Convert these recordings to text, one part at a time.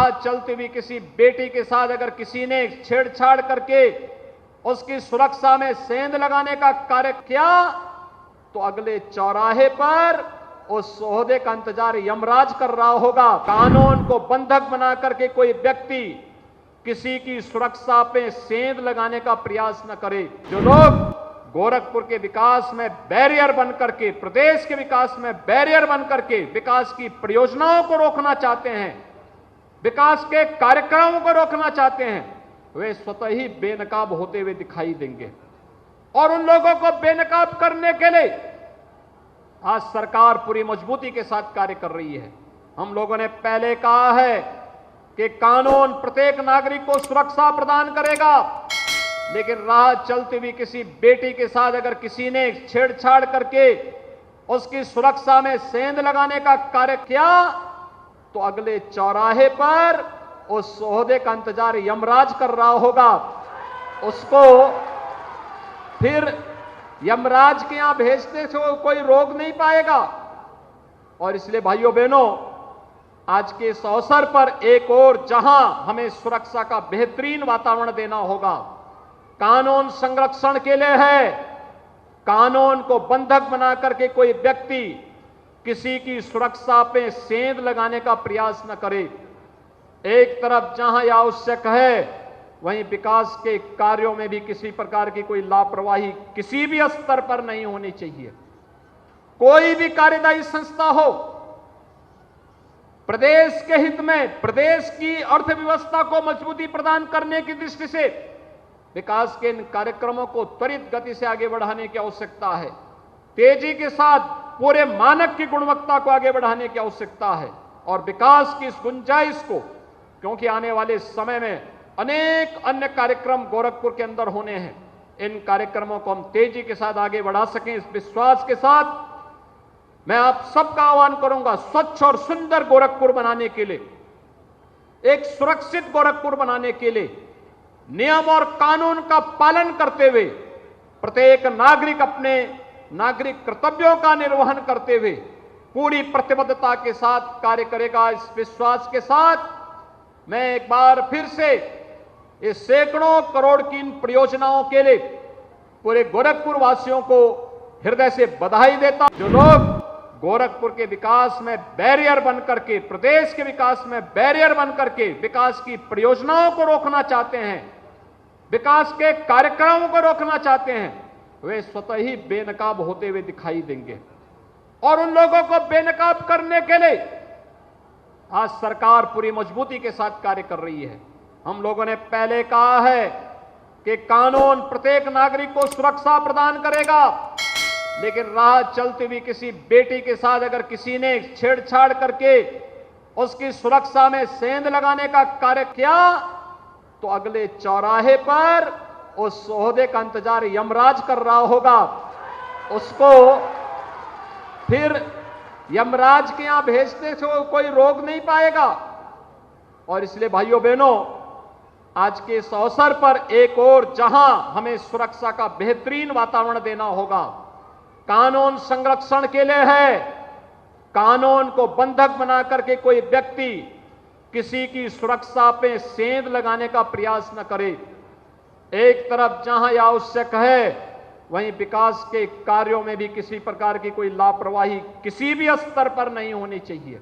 राह चलती हुई किसी बेटी के साथ अगर किसी ने छेड़छाड़ करके उसकी सुरक्षा में सेंध लगाने का कार्य किया तो अगले चौराहे पर उस ओहदे का इंतजार यमराज कर रहा होगा। कानून को बंधक बना करके कोई व्यक्ति किसी की सुरक्षा पे सेंध लगाने का प्रयास न करे। जो लोग गोरखपुर के विकास में बैरियर बन करके, प्रदेश के विकास में बैरियर बन करके विकास की परियोजनाओं को रोकना चाहते हैं, विकास के कार्यक्रमों को रोकना चाहते हैं, वे स्वतः ही बेनकाब होते हुए दिखाई देंगे। और उन लोगों को बेनकाब करने के लिए आज सरकार पूरी मजबूती के साथ कार्य कर रही है। हम लोगों ने पहले कहा है कि कानून प्रत्येक नागरिक को सुरक्षा प्रदान करेगा, लेकिन राह चलती हुई किसी बेटी के साथ अगर किसी ने छेड़छाड़ करके उसकी सुरक्षा में सेंध लगाने का कार्य किया तो अगले चौराहे पर उस ओहदे का इंतजार यमराज कर रहा होगा। उसको फिर यमराज के यहां भेजने से कोई रोक नहीं पाएगा। और इसलिए भाइयों बहनों, आज के इस अवसर पर एक और जहां हमें सुरक्षा का बेहतरीन वातावरण देना होगा, कानून संरक्षण के लिए है। कानून को बंधक बना करके कोई व्यक्ति किसी की सुरक्षा पे सेंध लगाने का प्रयास न करे। एक तरफ जहां यह आवश्यक है, वहीं विकास के कार्यों में भी किसी प्रकार की कोई लापरवाही किसी भी स्तर पर नहीं होनी चाहिए। कोई भी कार्यदायी संस्था हो, प्रदेश के हित में, प्रदेश की अर्थव्यवस्था को मजबूती प्रदान करने की दृष्टि से विकास के इन कार्यक्रमों को त्वरित गति से आगे बढ़ाने की आवश्यकता है। तेजी के साथ पूरे मानक की गुणवत्ता को आगे बढ़ाने की आवश्यकता है और विकास की इस गुंजाइश को, क्योंकि आने वाले समय में अनेक अन्य कार्यक्रम गोरखपुर के अंदर होने हैं, इन कार्यक्रमों को हम तेजी के साथ आगे बढ़ा सकें, इस विश्वास के साथ मैं आप सबका आह्वान करूंगा, स्वच्छ और सुंदर गोरखपुर बनाने के लिए, एक सुरक्षित गोरखपुर बनाने के लिए नियम और कानून का पालन करते हुए प्रत्येक नागरिक अपने नागरिक कर्तव्यों का निर्वहन करते हुए पूरी प्रतिबद्धता के साथ कार्य करेगा। इस विश्वास के साथ मैं एक बार फिर से इस सैकड़ों करोड़ की इन परियोजनाओं के लिए पूरे गोरखपुर वासियों को हृदय से बधाई देता हूं। जो लोग गोरखपुर के विकास में बैरियर बन करके, प्रदेश के विकास में बैरियर बन करके विकास की परियोजनाओं को रोकना चाहते हैं, विकास के कार्यक्रमों को रोकना चाहते हैं, वे स्वतः ही बेनकाब होते हुए दिखाई देंगे। और उन लोगों को बेनकाब करने के लिए आज सरकार पूरी मजबूती के साथ कार्य कर रही है। हम लोगों ने पहले कहा है कि कानून प्रत्येक नागरिक को सुरक्षा प्रदान करेगा, लेकिन राह चलती हुई किसी बेटी के साथ अगर किसी ने छेड़छाड़ करके उसकी सुरक्षा में सेंध लगाने का कार्य किया तो अगले चौराहे पर उस ओहदे का इंतजार यमराज कर रहा होगा। उसको फिर यमराज के यहां भेजने से कोई रोक नहीं पाएगा। और इसलिए भाइयों बहनों, आज के इस अवसर पर एक और जहां हमें सुरक्षा का बेहतरीन वातावरण देना होगा, कानून संरक्षण के लिए है। कानून को बंधक बना करके कोई व्यक्ति किसी की सुरक्षा पे सेंध लगाने का प्रयास न करे। एक तरफ जहां यह आवश्यक है, वहीं विकास के कार्यों में भी किसी प्रकार की कोई लापरवाही किसी भी स्तर पर नहीं होनी चाहिए।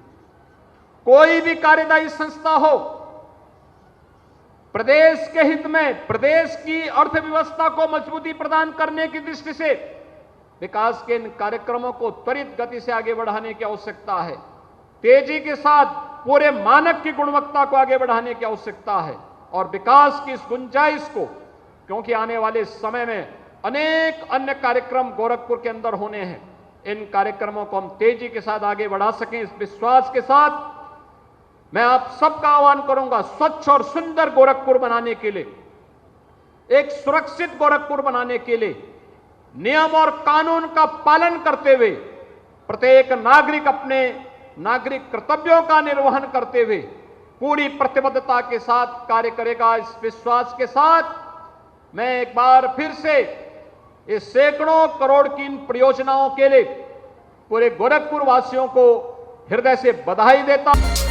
कोई भी कार्यदायी संस्था हो, प्रदेश के हित में, प्रदेश की अर्थव्यवस्था को मजबूती प्रदान करने की दृष्टि से विकास के इन कार्यक्रमों को त्वरित गति से आगे बढ़ाने की आवश्यकता है। तेजी के साथ पूरे मानक की गुणवत्ता को आगे बढ़ाने की आवश्यकता है और विकास की इस गुंजाइश को, क्योंकि आने वाले समय में अनेक अन्य कार्यक्रम गोरखपुर के अंदर होने हैं, इन कार्यक्रमों को हम तेजी के साथ आगे बढ़ा सकें, इस विश्वास के साथ मैं आप सबका आह्वान करूंगा, स्वच्छ और सुंदर गोरखपुर बनाने के लिए, एक सुरक्षित गोरखपुर बनाने के लिए नियम और कानून का पालन करते हुए प्रत्येक नागरिक अपने नागरिक कर्तव्यों का निर्वहन करते हुए पूरी प्रतिबद्धता के साथ कार्य करेगा। इस विश्वास के साथ मैं एक बार फिर से इस सैकड़ों करोड़ की इन परियोजनाओं के लिए पूरे गोरखपुर वासियों को हृदय से बधाई देता हूं।